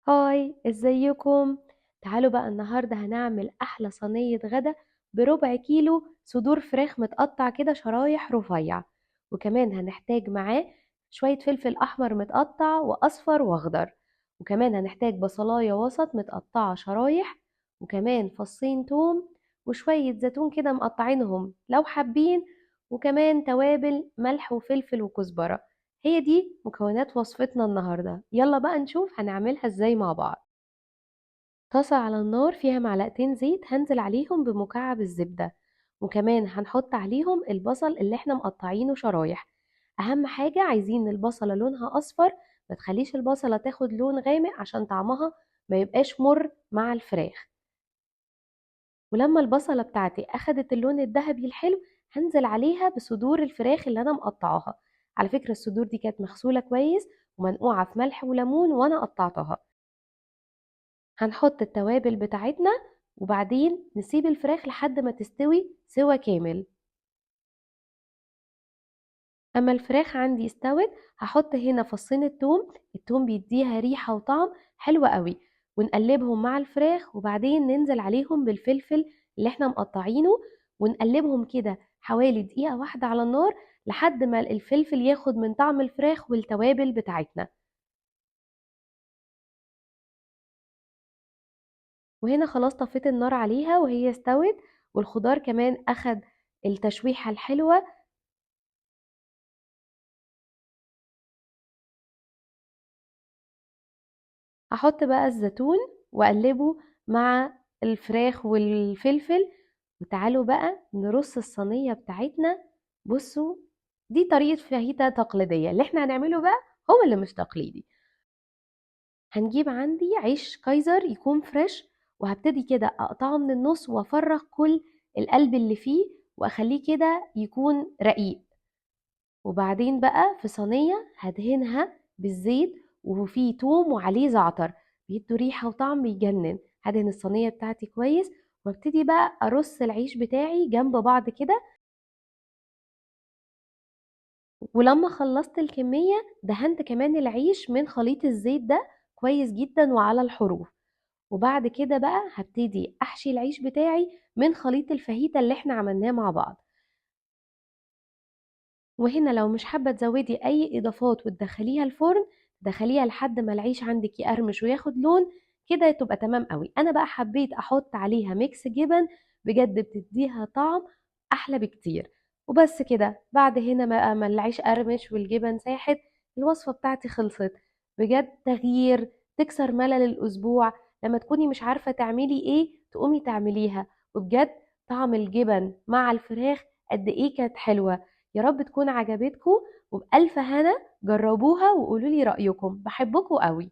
هاي ازيكم. تعالوا بقى النهاردة هنعمل أحلى صينية غدا بربع كيلو صدور فراخ متقطع كده شرايح رفيع، وكمان هنحتاج معاه شوية فلفل أحمر متقطع وأصفر وأخضر، وكمان هنحتاج بصلاية وسط متقطعة شرايح، وكمان فصين توم وشوية زيتون كده مقطعينهم لو حابين، وكمان توابل ملح وفلفل وكزبرة. هي دي مكونات وصفتنا النهاردة. يلا بقى نشوف هنعملها ازاي مع بعض. طاسة على النار فيها معلقتين زيت هنزل عليهم بمكعب الزبدة، وكمان هنحط عليهم البصل اللي احنا مقطعينه شرايح. اهم حاجة عايزين البصلة لونها اصفر، ما تخليش البصلة تاخد لون غامق عشان طعمها ما يبقاش مر مع الفراخ. ولما البصلة بتاعتي اخدت اللون الذهبي الحلو هنزل عليها بصدور الفراخ اللي انا مقطعاها. على فكرة الصدور دي كانت مغسولة كويس ومنقوعة في ملح وليمون وانا قطعتها. هنحط التوابل بتاعتنا وبعدين نسيب الفراخ لحد ما تستوي سوا كامل. اما الفراخ عندي استوت هحط هنا فصين الثوم. الثوم بيديها ريحة وطعم حلوة قوي، ونقلبهم مع الفراخ وبعدين ننزل عليهم بالفلفل اللي احنا مقطعينه، ونقلبهم كده حوالي دقيقة واحدة على النار لحد ما الفلفل ياخد من طعم الفراخ والتوابل بتاعتنا. وهنا خلاص طفيت النار عليها وهي استوت، والخضار كمان اخد التشويحة الحلوة. هحط بقى الزيتون واقلبه مع الفراخ والفلفل. وتعالوا بقى نرص الصينية بتاعتنا. بصوا، دي طريقة فاهيتا تقليدية. اللي احنا هنعمله بقى هو اللي مش تقليدي. هنجيب عندي عيش كايزر يكون فريش، وهبتدي كده اقطعه من النص وافرغ كل القلب اللي فيه واخليه كده يكون رقيق. وبعدين بقى في صينية هدهنها بالزيت وفيه توم وعليه زعتر بيدوا ريحة وطعم بيجنن. هدهن الصينية بتاعتي كويس وابتدي بقى ارص العيش بتاعي جنب بعض كده. ولما خلصت الكمية دهنت كمان العيش من خليط الزيت ده كويس جدا وعلى الحروف. وبعد كده بقى هبتدي احشي العيش بتاعي من خليط الفاهيتا اللي احنا عملناه مع بعض. وهنا لو مش حابة تزودي أي إضافات وتدخليها الفرن، دخليها لحد ما العيش عندك يقرمش وياخد لون كده تبقى تمام قوي. أنا بقى حبيت أحط عليها ميكس جبن، بجد بتديها طعم أحلى بكتير. وبس كده، بعد هنا ما العيش قرمش والجبن ساحت، الوصفة بتاعتي خلصت. بجد تغيير تكسر ملل الأسبوع. لما تكوني مش عارفة تعملي إيه تقومي تعمليها. وبجد طعم الجبن مع الفراخ قد إيه كانت حلوة. يا رب تكون عجبتكم، وبألف هنا جربوها وقولوا لي رأيكم. بحبكم قوي.